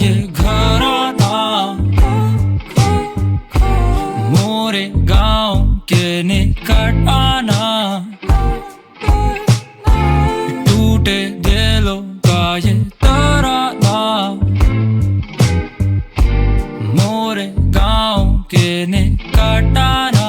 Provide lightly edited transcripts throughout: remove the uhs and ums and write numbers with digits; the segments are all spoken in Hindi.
ये घराना मोरे गांव के निकट आना टूटे दिलों का ये तराना मोरे गांव के निकट आना।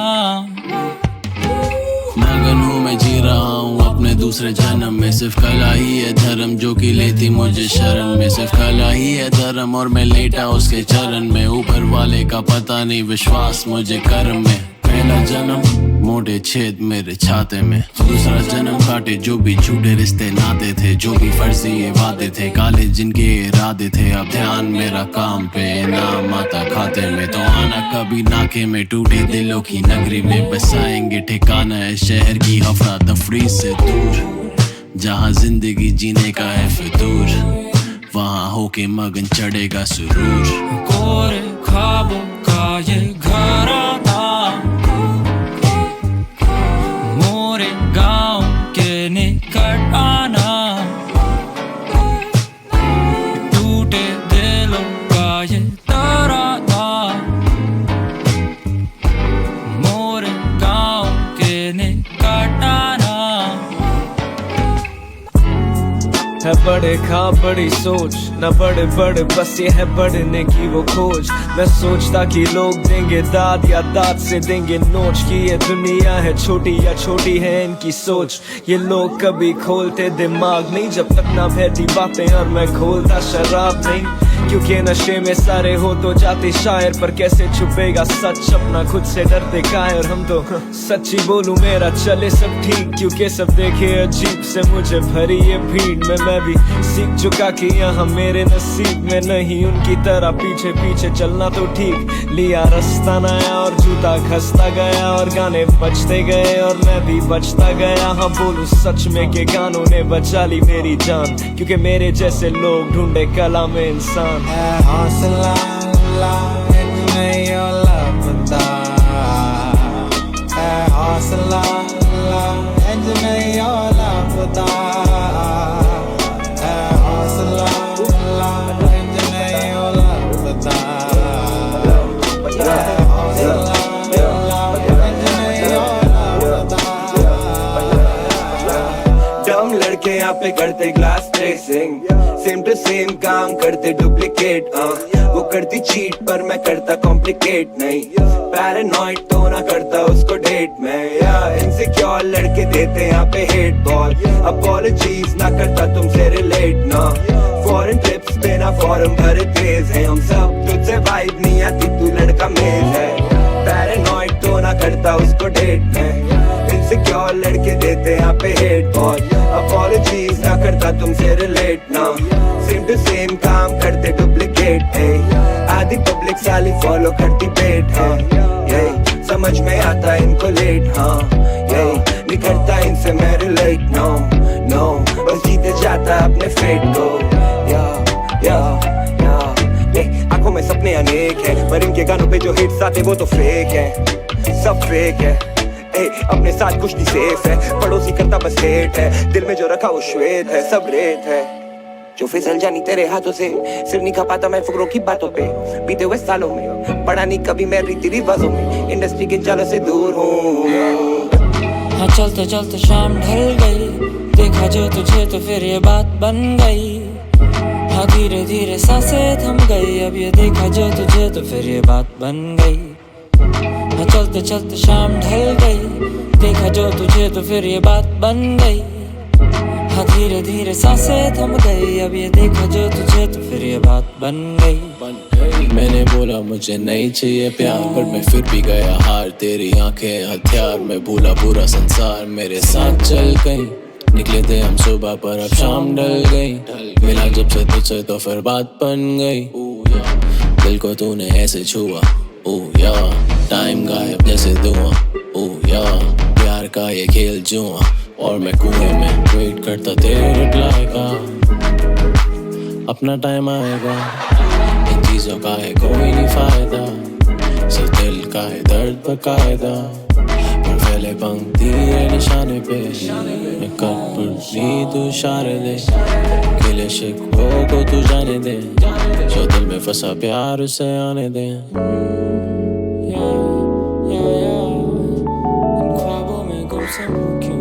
मगन हूँ मैं जी रहा हूँ अपने दूसरे जन्म में, सिर्फ कला ही है धर्म जो कि लेती मुझे शरण में, सिर्फ कला ही है धर्म और मैं लेटा उसके चरण में, ऊपर वाले का पता नहीं विश्वास मुझे कर्म में। पहला जन्म मोटे छेद मेरे छाते में, दूसरा जन्म काटे जो भी झूठे रिश्ते नाते थे, जो भी फर्जी ये वादे थे, काले जिनके इरादे थे, अब ध्यान मेरा काम पे नाम आता खाते में। तो आना कभी नाके में टूटे दिलों की नगरी में, बसाएंगे ठिकाना है शहर की अफरा तफरी से दूर, जहाँ जिंदगी जीने का है फितूर, वहाँ होके मगन चढ़ेगा सुरूर। कोरे ख्वाबों का ये घराना मोरे गांव के निकट आना टूटे दिलों का ये तराना मोरे गांव के निकट आना। है बड़े खा बड़ी सोच न बड़े बड़े, बस ये है बढ़ने की वो खोज। मैं सोचता कि लोग देंगे दाद या दाद से देंगे नोच, कि ये दुनिया है छोटी या छोटी है इनकी सोच। ये लोग कभी खोलते दिमाग नहीं जब तक ना बहती बातें, और मैं खोलता शराब नहीं क्योंकि नशे में सारे हो तो जाते शायर, पर कैसे छुपेगा सच अपना खुद से डरते कायर हम तो। सच्ची बोलूं मेरा चले सब ठीक, क्योंकि सब देखे अजीब से मुझे भरी ये भीड़ में। मैं भी सीख चुका कि यहाँ मेरे नसीब में नहीं उनकी तरह पीछे पीछे चलना तो ठीक। लिया रास्ता नया और जूता खसता गया और गाने बजते गए और मैं भी बचता गया। हाँ बोलूं सच में के गानों ने बचा ली मेरी जान, क्योंकि मेरे जैसे लोग ढूंढे कला में इंसान। है हौसला नहीं लापता, है हौसला नहीं लापता, है हौसला नहीं लापता, है हौसला नहीं लापता। डम लड़के यहाँ पे करते glass tracing, same to same काम करते डुप्लीकेट। वो करती चीट पर मैं करता कॉम्प्लिकेट नहीं, पैरानॉइड तो ना करता उसको डेट में। या इनसिक्योर लड़के देते यहाँ पे हेट बॉल, अपॉलजीज ना करता तुमसे रिलेट ना। फॉरेन ट्रिप्स पे ना फॉरम भरे तेज है हम सब, तुझसे वाइब नहीं आती तू लड़का मेज है। पैरानॉइड तो ना करता उसको डेट में, इनसिक्योर लड़के देते यहाँ पे हेट बॉल, अपॉलजीज ना करता तुमसे रिलेट ना। सेम टू सेम काम करते डुप्लीकेट है, आधी पब्लिक साली फॉलो करती पेट है। ये समझ में आता इनको लेट, हाँ ये निकलता इनसे मैं रिलेट। नो नो बस जीते जाता अपने फेट को। या आंखों में सपने अनेक हैं, पर इनके गानों पे जो हिट्स आते वो तो फेक है, सब फेक है। अपने साथ कुछ नहीं सेफ है, पड़ोसी करता बस हेट है, दिल में जो रखा वो श्वेत है, सब रेत है जो फिसल जानी तेरे हाथों से। सिर नहीं खपाता मैं फुकरों की बातों पे, बीते हुए सालों में पढ़ा नहीं कभी मैं रीति रिवाजों में, इंडस्ट्री के जालों से दूर हूँ। हाँ चलते चलते शाम ढल गई, देखा जो तुझे तो फिर ये बात बन गई। हाँ धीरे धीरे सांसें थम गई, अब ये देखा जो तुझे तो फिर ये बात बन गई। हाँ चलते चलते शाम ढल गई, देखा जो तुझे तो फिर ये बात बन गई। हाँ धीरे धीरे सांसें थम गई, अब ये देखा जो तुझे तो फिर ये बात बन गई। मैंने बोला मुझे नहीं चाहिए प्यार, पर मैं फिर भी गया हार। तेरी आंखें हथियार, मैं भूला पूरा संसार मेरे साथ चल गई। निकले थे हम सुबह पर अब शाम ढल गई, मिला जब से तुझसे तो फिर बात बन गई। दिल को तूने ऐसे छुआ, ओह या टाइम गायब जैसे धुआं, ओह या प्यार का ये खेल जुआ। और मैं कुएं में वेट करता तेरे रिप्लाई का, अपना टाइम आएगा, इन चीजों का है कोई नहीं फायदा, सिर्फ दिल का है दर्द बकायदा। पर फैले पंक्ति है निशाने पे, मैं कर पड़ी तू इशारे दे, गिले शिकवों को तू जाने दे, जो दिल फंसा प्यार उसे आने दे। इन ख्वाबों में गुमसुम क्यों?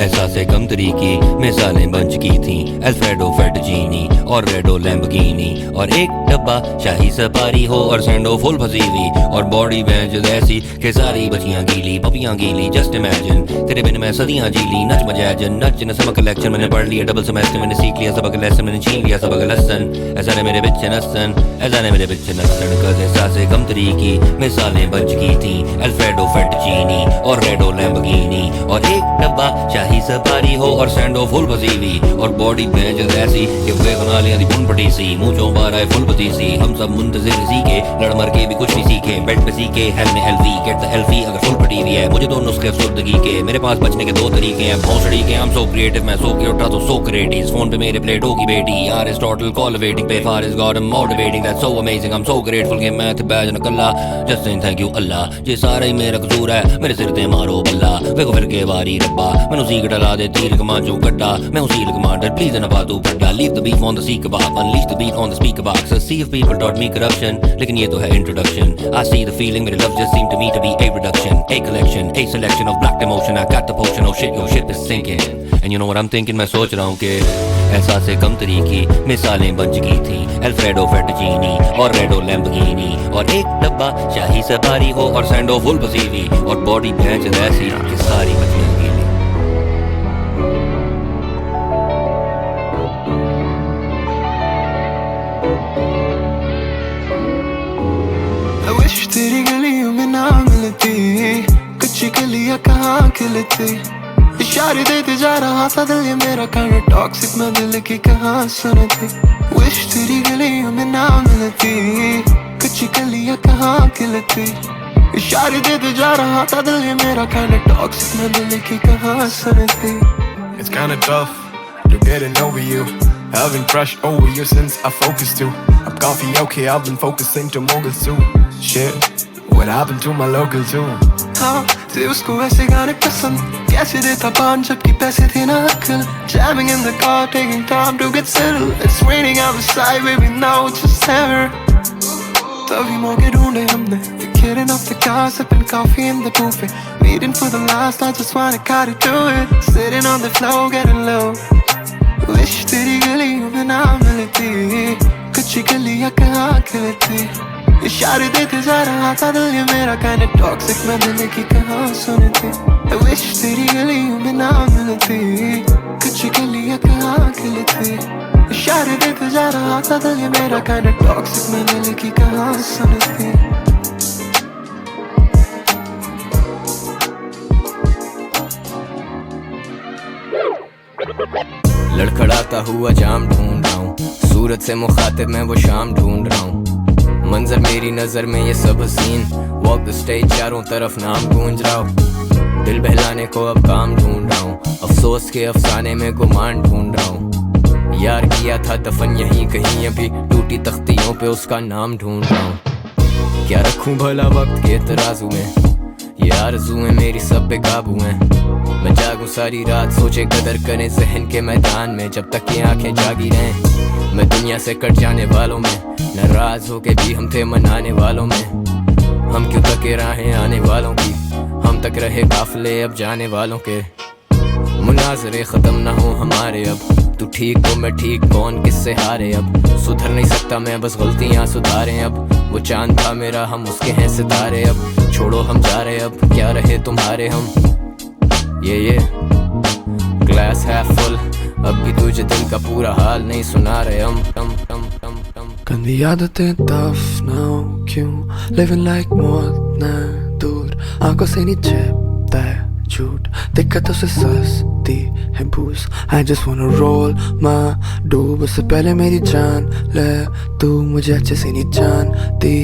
एहसासे कमतरी की मिसालें बन चुकी थी, अल्फ्रेडो फेटजीनी और रेडो लैम्बोर्गिनी, और एक डब्बा शाही सफारी हो और सैंडो फुल फंसी हुई, और बॉडी बेंच ऐसी कि सारी बचियां गीली पपियां गीली। जस्ट इमेजिन तेरे बिन मैं सदियां जीली, नच मजैजन नच न समक कलेक्शन मैंने पढ़ लिया डबल सेमेस्टर, मैंने सीख लिया सबक लेसन, मैंने छीन लिया सबक लेसन। ऐसा ने मेरे बिच नसन, ऐसा ने मेरे बिच नसन। कद एहसासे कमतरी की मिसालें बन चुकी थी, अल्फ्रेडो फेटजीनी और रेडो लैम्बोर्गिनी, और एक डब्बा शाही सफारी हो और सैंडो फुल फंसी हुई, और बॉडी बेंच ऐसी कि बेगुनालियां दी बुन पटी सी, मुंह चों बाहर आए फुल पती सी। हम सब मुंतजिर सीखे, लड़ मर के भी कुछ नहीं सीखे, बेड पे सीखे हेल में एलवी गेट द एल्फी अगर फुल पटी हुई है। मुझे दो नुस्खे अफसरदगी के, मेरे पास बचने के दो तरीके हैं, भौंसड़ी के। I'm so creative, मैं सो के उठा तो सो क्रिएटिव, फोन पे मेरे प्लेटो की बेटी Aristotle कॉल वेटिंग पे, far is God motivating, that's so amazing, I'm so grateful कि मैं थे बैज न कल्ला, जस्ट सेइंग थैंक यू अल्लाह। ये सारा ही मेरा कसूर है, मेरे सिर ते मारो बल्ला, वेखो फिर के बारी रब्बा, मैनू सीख डला दे तीर कमान जो कड्डा, मैं हूं सील कमांडर प्लीज न बातू पड्डा। Leave the beef on the seekh kebab, unleash the beef on the speaker box, see of people taught me corruption, लेकिन ये तो है introduction. I see the feeling, मेरे love just seem to me to be a reduction, a collection, a selection of black emotion, I got the potion, oh shit, your ship is sinking, and you know what I'm thinking, मैं सोच रहा हूँ कि एहसासे कमतरी की मिसालें बन चुकी थी, अल्फ्रेडो फेटजीनी और रेडो लैम्बोर्गिनी, और एक डब्बा शाही सफारी हो और सैंडो फुल फंसी हुई, और बॉडी बेंच ऐसी कि सारी बचियां गीली। I wish तेरी गलियों में ना मिलती, कच्ची गलियां कहाँ खिलती, इशारे देते जा रहा था दिल ये मेरा kind of toxic, मैं दिल की कहाँ सुनती। Wish तेरी गलियों में ना मिलती, कच्ची गलियां कहाँ खिलती, इशारे देते जा रहा था दिल ये मेरा kind of toxic, मैं दिल की कहाँ सुनती। It's kinda tough to get to know you. I've been crushed over you since I focused too. I'm coffee okay, I've been focusing to moguls too. Shit, what happened to my local too? हाँ थे उसको ऐसे गाने पसंद, कैसे देता पान जबकि पैसे थे ना अक्ल। Jamming in the car, taking time to get settled. It's raining outside, baby, now it's just ever. तभी मौके ढूंढे हमने, we're kidding off the car, sipping coffee in the buffet, waiting for the last, I just wanna gotta do it, sitting on the floor, getting low. Wish तेरी गलियों में ना मिलती, कच्ची गलियां कहाँ खिलती, इशारे देते जा रहा था दिल ये मेरा kind of toxic, मैं दिल की कहाँ सुनती। I wish तेरी गलियों में ना मिलती, कच्ची गलियां कहाँ खिलती, इशारे देते जा रहा था दिल ये मेरा kind of toxic, मैं दिल की कहाँ सुनती। लड़खड़ाता हुआ जाम ढूंढ रहा हूँ, सूरत से मुखातिब मैं वो शाम ढूंढ रहा हूँ, मंजर मेरी नजर में ये सब हसीन, वॉक द स्टेज चारों तरफ नाम गूंज रहा हूँ, दिल बहलाने को अब काम ढूंढ रहा हूँ, अफसोस के अफसाने में गुमान ढूंढ रहा हूँ, यार किया था दफन यहीं कहीं, अभी टूटी तख्तियों पे उसका नाम ढूंढ रहा हूँ, क्या रखूं भला वक्त के तराजू में, ये आरज़ूएं मेरी सब पे काबू हैं, मैं जागूं सारी रात सोचे कदर करें जहन के मैदान में, जब तक ये आंखें जागी रहें, मैं दुनिया से कट जाने वालों में, नाराज होके भी हम थे मनाने वालों में, हम क्यों तके राहें आने वालों की, हम तक रहे काफिले अब जाने वालों के, मुनाजरे ख़त्म ना हो हमारे अब, तू ठीक हो मैं ठीक, कौन किससे हारे अब, सुधर नहीं सकता मैं बस गलतियाँ सुधारें अब, वो चांद था मेरा हम उसके हैं सितारे अब, छोड़ो हम जा रहे अब क्या रहे तुम्हारे हम, ये ग्लास है फुल, अब भी तुझे दिल का पूरा हाल नहीं सुना रहे हम, टम टम टम टम। गंदी आदतें दफनाऊं क्यों, living like मौत न दूर, आंखों से नहीं छिपता है झूठ, दिक्कतों से सस्ती है bush, I just wanna roll my dope, उससे पहले मेरी जान ले तू, मुझे अच्छे से नहीं जानती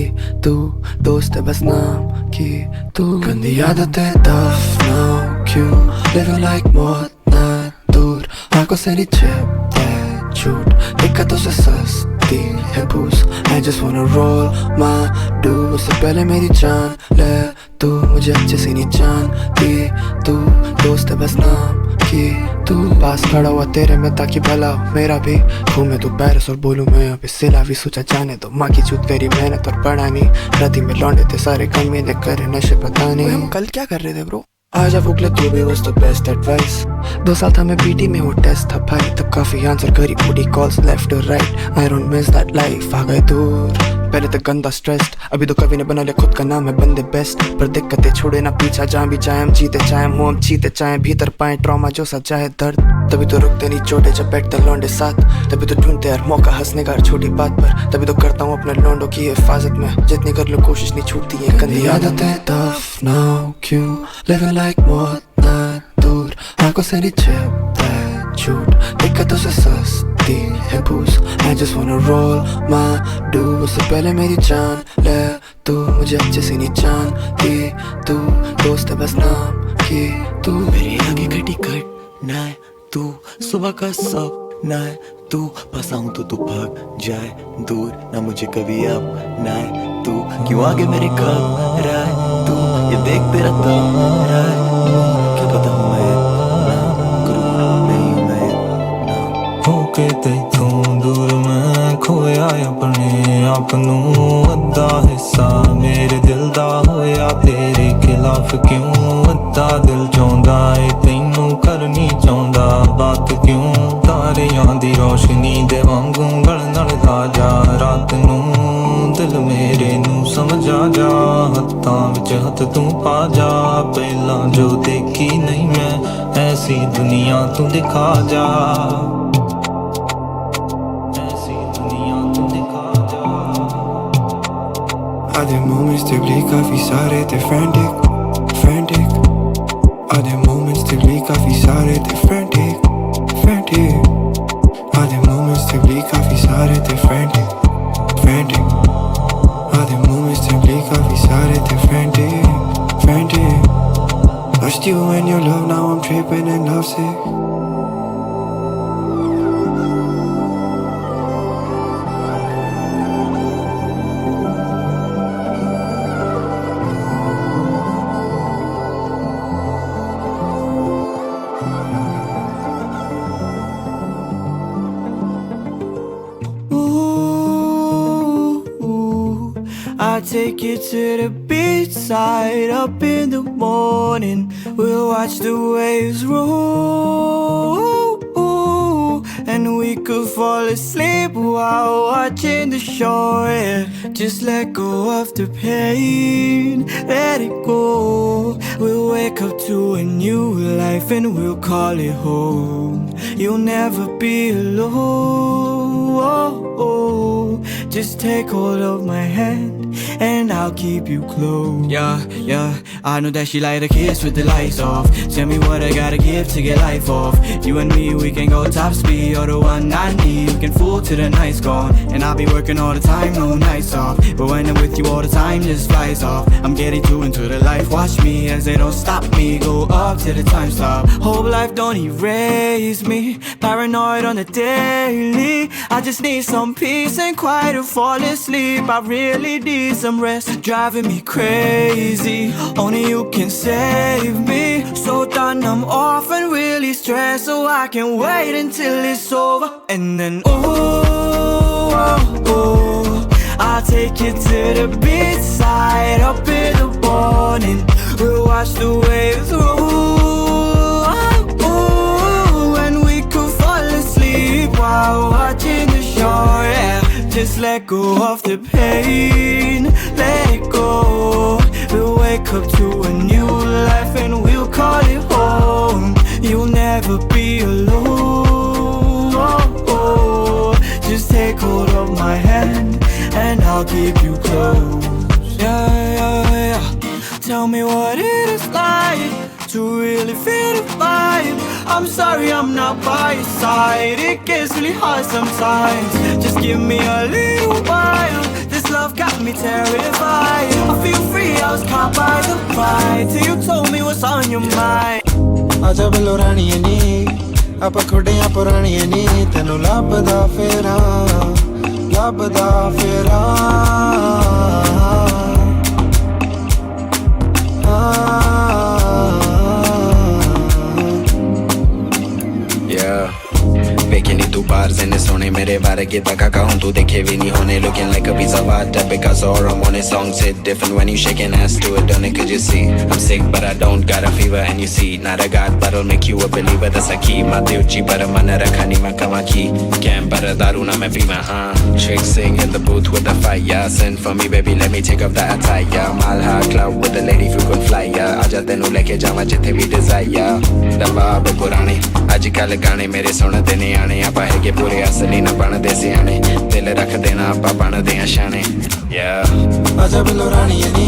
तू, दोस्त है बस नाम की तू। गंदी आदतें दफनाऊं क्यों, living like मौत न दूर, आंखों से नहीं छिपता है झूठ, दिक्कतों से सस्ती है bush, I just wanna roll my dope, उससे पहले मेरी जान ले तू, मुझे अच्छे से नहीं जानती तू, दोस्त है बस नाम की तू पास खड़ा हुआ तेरे में ताकि भला हो मेरा भी। घूमे तू पेरिस और बोलूं मैं यहाँ पे सिला भी सोचा जाने तो माँ की चूत करी मेहनत और पढ़ा नहीं। राती में लौंडे थे सारे कमीने करे नशे पता नहीं। हम कल क्या कर रहे थे ब्रो? आजा बुकले तू भी was the best advice। 2 साल था मैं बीटी में वो टेस्ट था भाई तब काफी आंसर करी पूरी कॉल्स लेफ्ट और right. I don't miss that life आ गए दूर पहले तो गंदा स्ट्रेस्ड अभी तो कवि ने बना लिया खुद का नाम है बंदे बेस्ट। पर दिक्कतें छोड़े ना पीछा जहाँ भी जाए हम जीते चाहे हम जीते चाहे भीतर पाए ट्रॉमा जो सा चाहे दर्द। तभी तो रुकते नहीं चोटे जब बैठते लौंडे साथ। तभी तो ढूंढते यार मौका हंसने का हर छोटी बात पर। तभी तो करता हूँ अपने लौंडों की हिफाजत में जितनी कर लो कोशिश नहीं छूटती है गंदी आदतें। टफ नाउ क्यों लिविंग लाइक मौत ना दूर आंखों से नहीं छिपता है झूठ दिक्कतों से सस्ती है पूछ। I just wanna roll my do उससे पहले मेरी जान ले तू मुझे अच्छे से नहीं जानती तू दोस्त है बस नाम की तू। मेरी आगे घटी कट ना है तू सुबह का सपना है तू बस आऊं तो तू भाग जाए दूर ना मुझे कभी अब ना है तू क्यों आगे मेरे कब रहा है तू ये देख तेरा दम रहा है क्या पता हूँ मैं ना गुरु नहीं हूँ मैं ना होके तैथों दूर मैं खोया अपने आप नू अद्धा हिस्सा मेरे दिल दा होया तेरे खिलाफ क्यों अद्धा दिल चाहुंदा है तैनू करनी चाहुंदा बात क्यों तारियां दी रोशनी दे वांगू गलनल ला जा रात नू दिल मेरे नू समझ आ जा हत्थां विच हत्थ तू पा जा पहला जो देखी नहीं मैं ऐसी दुनिया तू दिखा जा। आधे मोमेंट्स दिखली काफी सारे थे frantic आधे मोमेंट्स दिखली काफी सारे थे frantic आधे मोमेंट्स दिखली काफी सारे थे frantic आधे मोमेंट्स दिखली काफी सारे थे frantic lost you and your love now I'm tripping and lovesick। I take you to the beach side up in the morning. We'll watch the waves roll and we could fall asleep while watching the shore. Yeah. Just let go of the pain, let it go. We'll wake up to a new life and we'll call it home. You'll never be alone. Just take hold of my hand and I'll keep you close. Yeah, I know that she like a kiss with the lights off. Tell me what I gotta give to get life off. You and me, we can go top speed. You're the one I need, we can fool till the night's gone. And I'll be working all the time, no nights off. But when I'm with you all the time, just flies off. I'm getting too into the life, watch me as they don't stop me. Go up till the time stop. Whole life don't erase me. Paranoid on the daily. I just need some peace and quiet to fall asleep. I really need some rest, driving me crazy. Only you can save me. So done, I'm off and really stressed, so I can wait until it's over. And then I'll take you to the beach side up in the morning. We'll watch the waves roll and we could fall asleep while watching the shore. Yeah. Just let go of the pain, let it go. We'll wake up to a new life and we'll call it home. You'll never be alone. Just take hold of my hand and I'll keep you close. Yeah. Tell me what it is like to really feel the vibe. I'm sorry I'm not by your side. It gets really hard sometimes. Just give me a little while. This love got me terrified. I feel free, I was caught by the pride till you told me what's on your mind. आजा बलो रानी नी आप खुड़ियां पुरानी नी तेनू लभदा फेरा वेखे नहीं तू बाहर से सोने मेरे बारे की तका कहूँ तू देखे भी नहीं होने looking like a pizza water because all I'm on his songs hit different when you shaking ass to it don't it cause you see I'm sick but I don't got a fever and you see not a god but I'll make you a believer that's a key my uchi पर मन रखा नहीं मैं कमा की कैम पर दारू ना मैं Pima Trick sing in the booth with the fire send for me baby let me take off the attire Malha club with the lady frequent flyer आजा तेनू लेके जावा जिथे भी desire दबा बे पुराने आजकल गाने मेरे सुनते नहीं आने आप है के पूरे असली ना बनदे सियाने दिल रख देना आप बनदे शाने आजा बिलो रानी नी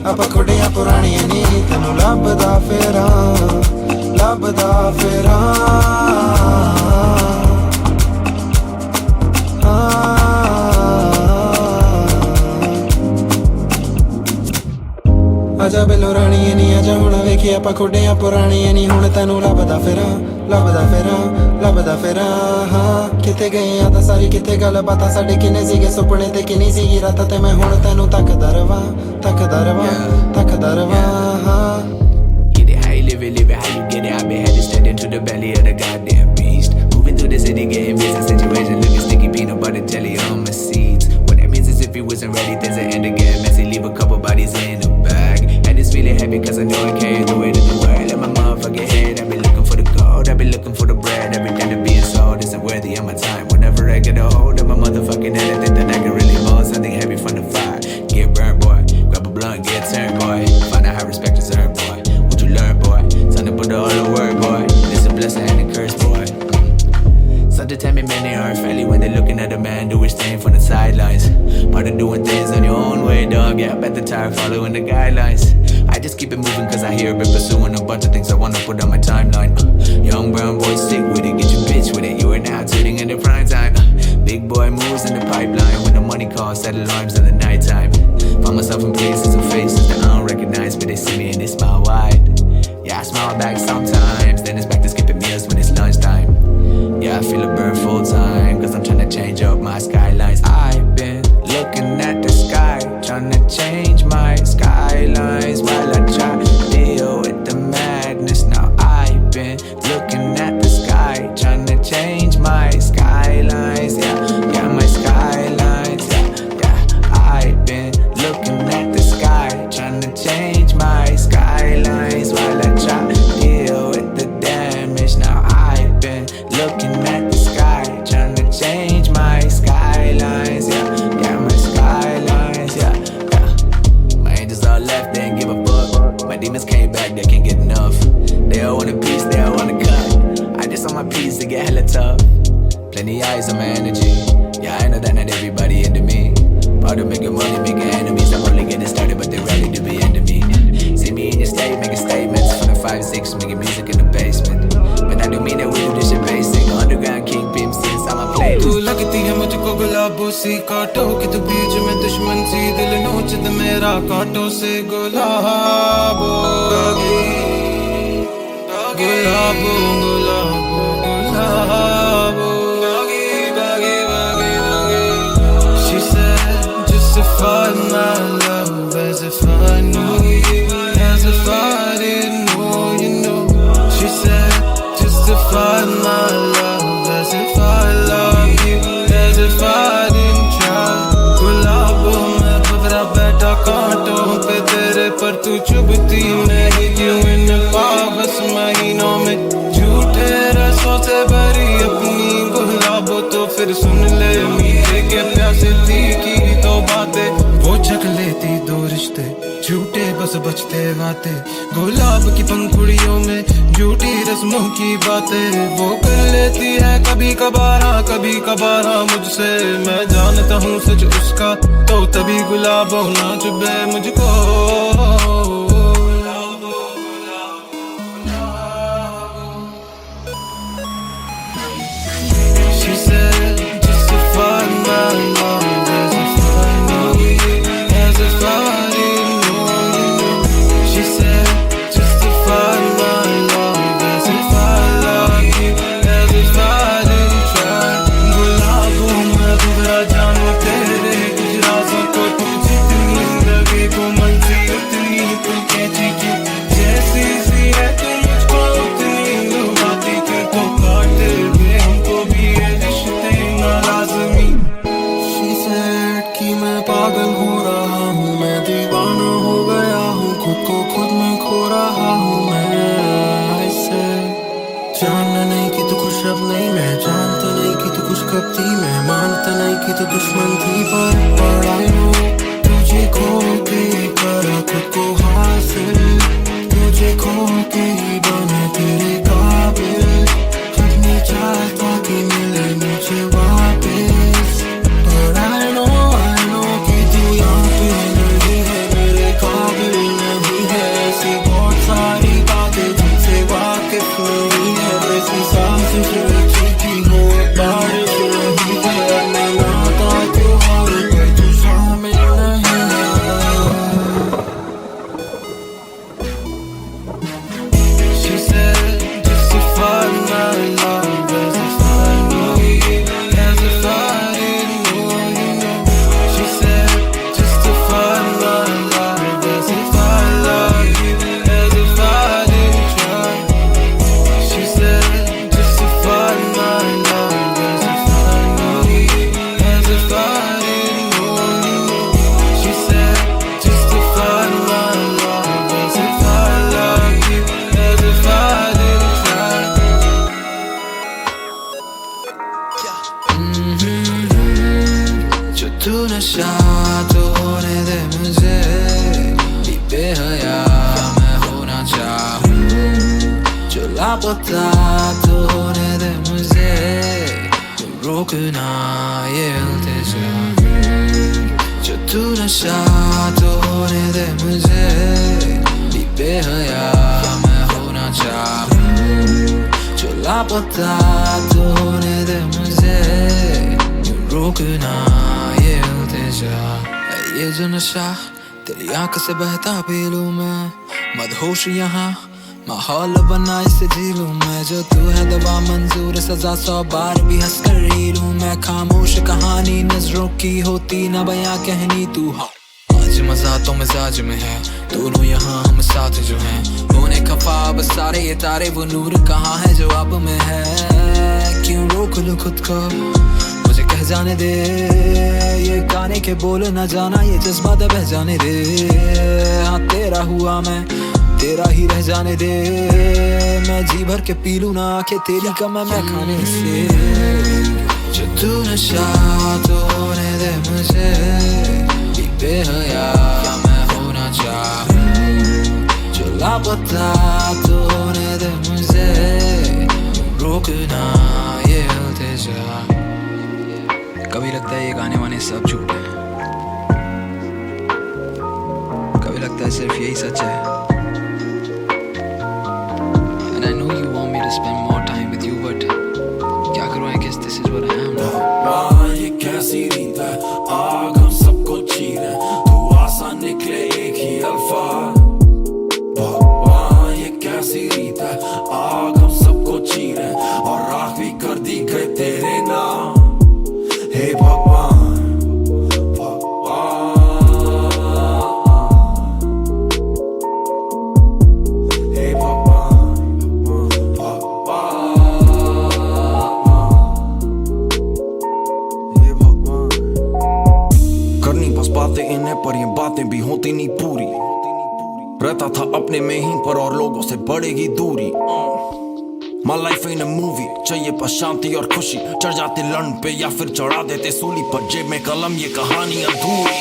आप खोड़ियां पुरानी नी तेनू लभदा फेरा आजा बिलो रानी नी आजा हुण वेखी आप खोड़ियां पुरानी नी हुण तेनू लभदा फेरा हाँ किथे गए आ सारी किथे गल बातां साडे किने सीगे सुपने ते किनी सीगी रात ते मैं हुण तेनू तकदा रवां हाँ Get it how you live it how you get it I been headed straight into the belly of the goddamn beast moving through the city getting busy situation looking sticky peanut butter jelly on my seeds what that means is if you wasn't ready there's an end again messy leave a couple bodies in the bag and it's really heavy cause I know I carry the weight of the world in my motherfucking head I been looking for the gold I been looking for the bread everything that being sold isn't worthy of my time whenever I get a hold of my motherfucking head I think that I can really mold something heavy from the fire get burned boy grab a blunt get turned boy find out how respect is earned boy what you learn boy time to put all the word boy it's a blessing and a curse boy some to tell me men they aren't friendly when they're looking at a man do his thing from the sidelines part of doing things on your own way dog yeah I bet the tired following the guidelines I just keep it moving cause I hear it pursuing a bunch of things I wanna put on my timeline young brown boy stick with it get your bitch with it you are now tuning in the prime time big boy moves in the pipeline when the money calls set alarms in the nighttime find myself in places and faces that I don't recognize but they see me and they smile wide yeah I smile back sometimes then it's back to skipping meals when it's lunchtime yeah I feel a burn full time cause I'm trying to change up my skylines I've been looking at the sky trying to change my skylines while I try to deal with the madness now I've been looking at the sky trying to change my skylines yeah my skylines yeah I've been looking at the sky trying to change my skylines while I try to deal with the damage now I've been looking at the sky trying to change my skylines yeah my skylines yeah my angels all left they ain't give a fuck my demons came back they can't get enough they all want a piece they all want a cut I just on my piece to get hella tough plenty eyes on my energy yeah I know that not everybody into me part of making money making enemies I'm only getting started but they're ready to be into me see me in your state making statements from the 5-6 making music in the basement but I don't mean that we do this shit basic underground king pimp since I'm a playlist तू लगती है मुझको गुलाबों सी कांटों की तू बीच में दुश्मन सी दिल नोच दे मेरा कांटों से गुलाबो गुलाबो She said justify my love as if I knew you as if I didn't know you know She said justify my love as if I love you as if I didn't try गुलाबों में बदरा बैठा कांटों पे तेरे पर तू चुभती नहीं क्यों इन पावस महीनों में झूठे रसों से भरी अपनी गुलाबों तो फिर सुन ले मीठे के प्यासे तीखी तो बातें वो छक लेती दो रिश्ते झूठे बस बचते बातें गुलाब की पंखुड़ियों में झूठी रस्मों की बातें वो कर लेती है कभी कभार मुझसे मैं जानता हूँ सच उसका तो तभी गुलाबों ना चुभे मुझको She said justify my love as if I know you as if I didn't know you She said justify my love as if I love you as if I didn't try गुलाबों में बुरा जानू तेरे कुछ राजों को तू जितनी लगे को मन से उतनी तू जब नहीं मैं जानता नहीं कि तू कुछ कब थी, मैं मानता नहीं कि तू दुश्मन थी, पर I know तुझे खो के करा खुद को हासिल, तुझे खो के ही बना तेरे काबिल, खुद नहीं चाहता कि मिले मुझे वापस, पर I know कि तू यहाँ पे नहीं है, मेरे काबिल नहीं है, ऐसी बहुत सारी बातें जिनसे वाकिफ नहीं है, वैसी सांसें जो चीखी हो बारिश नहीं है, मैं नाता त्योहार पे तू शामिल नहीं है। She said just to find my love, as if I know you, as if I didn't know you know. She said just to find my love, as if I love you, as if I didn't try. She said just to find my love, as if I know you, as if I didn't know you know. She said just to find my love, as if I love you, as if I didn't try. जो तू नशा तो होने दे मुझे, भी बेहया मैं होना चाहूँ, जो लापता तो होने दे मुझे, रोकना ये इल्तिजा, जो तू नशा तो होने दे मुझे, भी बेहया मैं होना चाहूँ, जो लापता तो होने दे मुझे, रोकना ये इल्तिजा, ये जो नशा तेरी आंख से बहता पी लूं मैं, मदहोश यहाँ माहौल बना इसे जी लूं मैं, जो तू है दवा मंजूर सजा 100 बार भी हंस कर री लूं मैं, खामोश कहानी नजरों की होती ना बयां कहनी तू, हाँ आज मजा तो मिजाज में है, दोनों यहाँ हम साथ जो हैं, होने खफा अब सारे ये तारे, वो नूर कहाँ है जो अब में है, क्यों रोक लूं खुद को, मुझे कह जाने दे, ये गाने के बोल न जाना, ये जज्बा दे बह जाने दे, हाँ तेरा हुआ मैं, तेरा ही रह जाने दे, मैं जी भर के पी लूं ना आंखें तेरी कम मैं खाने से, जो तू नशा तो होने दे मुझे, भी बेहया मैं होना चाहूँ, जो लापता तो होने दे मुझे, रोकना ये इल्तिजा। कभी लगता है ये गाने वाने सब झूठ है, कभी लगता है सिर्फ यही सच है, and I know you want me to spend more time with you, but क्या करूँ, I guess this is what I am now. ये कैसी रीत है, आग हम सबको चीरे, तू आसान निकले एक ही अल्फाज, भगवान ये कैसी रीत है, आग हम सबको चीरे, और राख भी कर दी गई तेरे नाम, हे भगवान इन्हें पर ये बातें भी होती नहीं पूरी, रहता था अपने में ही पर और लोगों से बढ़ेगी दूरी, My life ain't a movie, चाहिए बस शांति और खुशी, चढ़ जाते लंड पे या फिर चढ़ा देते सूली पर, जेब में कलम ये कहानी अधूरी,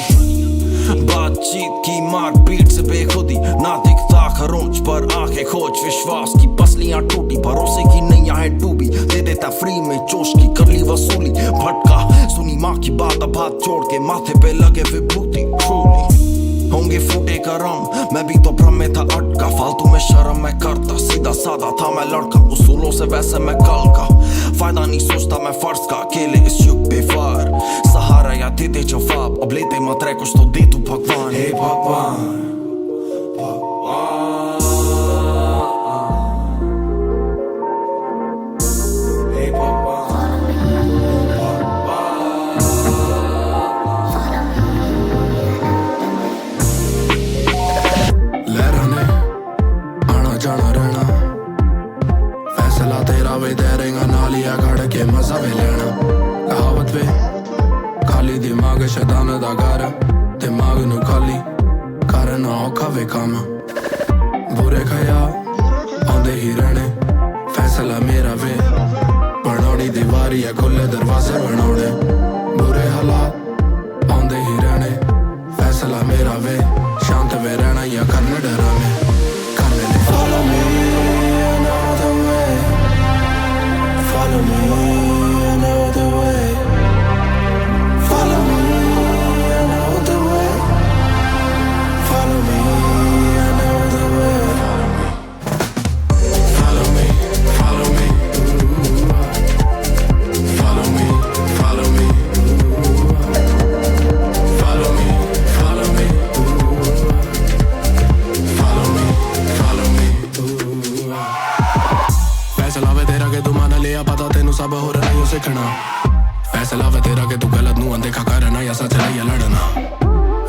बातचीत की मार पीट से बेखुदी, ना दिखता खरोंच पर आंखें खोज, विश्वास की पसलियां टूटी, भरोसे की नैया है डूबी, दे देता फ्री में जोश की कर ली वसूली, भटका सुनी माँ की बात अब हाथ जोड़ के माथे पे लगे विभूति, ट्रूली होंगे फूटे करम, मैं भी तो भ्रम में था अटका, फालतू में शर्म मैं करता, सीधा साधा था मैं लड़का, उसूलों से वैसे मैं कल का, फायदा नहीं सोचता मैं फर्ज का, अकेले इस युग बेफार, सहारा या दे दे जवाब, अब लेते मत रहे कुछ तो दे तू भगवान, हे भगवान शैतान दा घर दिमाग नू खाली करना औखा वे काम, बुरे ख्याल आंदे ही रहने, फैसला मेरा वे वारी है खुले दरवाजे बनाने बुरे हालात आंदे ही रहने फैसला मेरा वे शांत वे रहना या करने डराने करने ले follow me I know the way follow me I know the way follow me I know the way follow me I know the way follow me follow me follow me follow me follow me follow me follow me follow me फैसला वे तेरा के तू मान लिया पता तेनू सब हो रहा है सीखना फैसला वे तेरा के तू गलत नू अनदेखा करना या सच है या लड़ना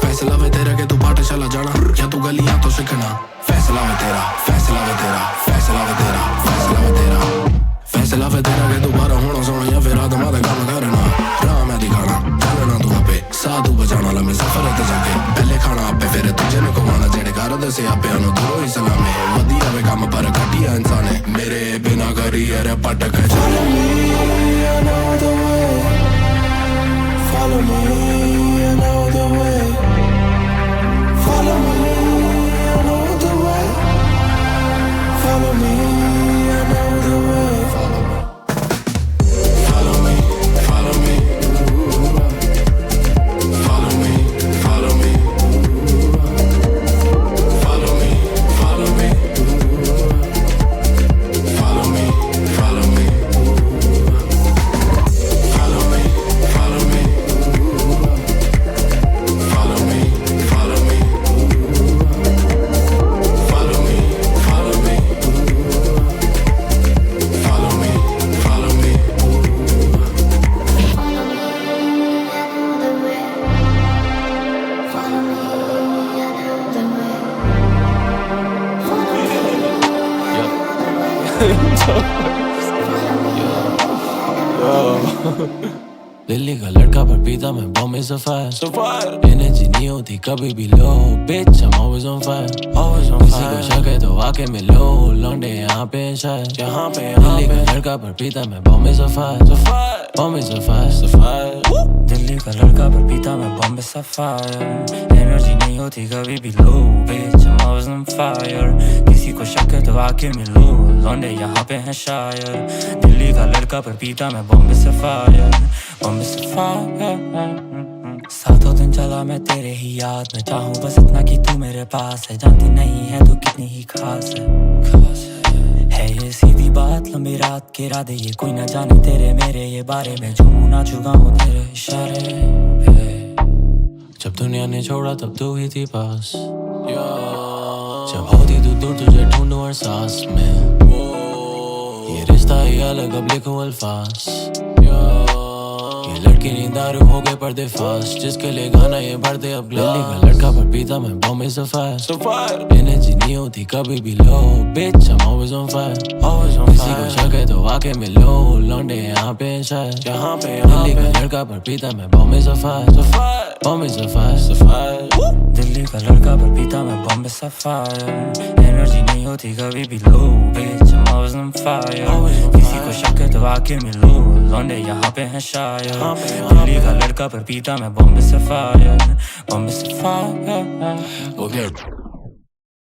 फैसला वे तेरा के तू पाठशाला जाना या तू गलियां तो सीखना फैसला वे तेरा फैसला वे तेरा फैसला वे तेरा फैसला वे तेरा फैसला वे तेरा के तू बारा होना सोना या फिर आदमा दा काम करना राह मैं दिखाना चलना तू आपे साधु बजाना लम्बे सफर ते जाके पहले खाना आपे फिर तुझे न कोवाना जेड़े घर दे से आपे अनु दूरो ही सलामे वधिया वे काम पर घटिया इंसान है मेरे बिना करियर पटक follow me I know the way follow me I know the way follow me I know the way follow me I know the way follow me follow me follow me follow me follow me follow me follow me follow me follow me follow me follow me follow me follow me follow me follow me follow me Delhi का लड़का पर पीता मैं बॉम्बे सफायर एनर्जी नहीं होती कभी भी लो bitch I'm always on fire किसी को शक है तो आके मिलो लौंडे यहाँ पे हैं शायद दिल्ली का लड़का पर पीता मैं बॉम्बे सफायर बॉम्बे सफायर दिल्ली का लड़का पर पीता मैं बॉम्बे सफायर एनर्जी नहीं होती कभी भी लो bitch I'm always on fire किसी को शक है तो आके मिलो लौंडे यहाँ पे हैं शायर दिल्ली का लड़का पर पीता मैं बॉम्बे सफायर सातों दिन चला मैं तेरे ही याद में चाहूँ बस इतना कि तू मेरे पास है जानती नहीं है तू कितनी ही खास है ये सीधी बात लंबी रात के इरादे ये कोई ना जाने तेरे मेरे ये बारे में झूमू ना चुका हूँ तेरे इशारे पे जब दुनिया ने छोड़ा तब तू ही थी पास जब होती तू दूर तुझे ढूंढूं हर सांस में ये रिश्ता ही अलग अब लिखूं अल्फाज ये लड़की नींदारू हो गए पर्दे फास्ट जिसके लिए गाना ये भर दे अब दिल्ली का लड़का पर पीता मैं बॉम्बे सफायर एनर्जी नहीं होती कभी भी लो bitch I'm always on fire किसी को शक है तो आके मिलो लौंडे यहाँ पे हैं शायद दिल्ली का लड़का पर पीता मैं बॉम्बे सफायर बॉम्बे सफायर दिल्ली का लड़का पर पीता मैं बॉम्बे सफायर एनर्जी नहीं होती कभी भी लो bitch I'm always on fire किसी को शक है तो आके मिलो लौंडे यहाँ पे हैं शायद दिल्ली का लड़का पर पीता मैं बॉम्बे सफायर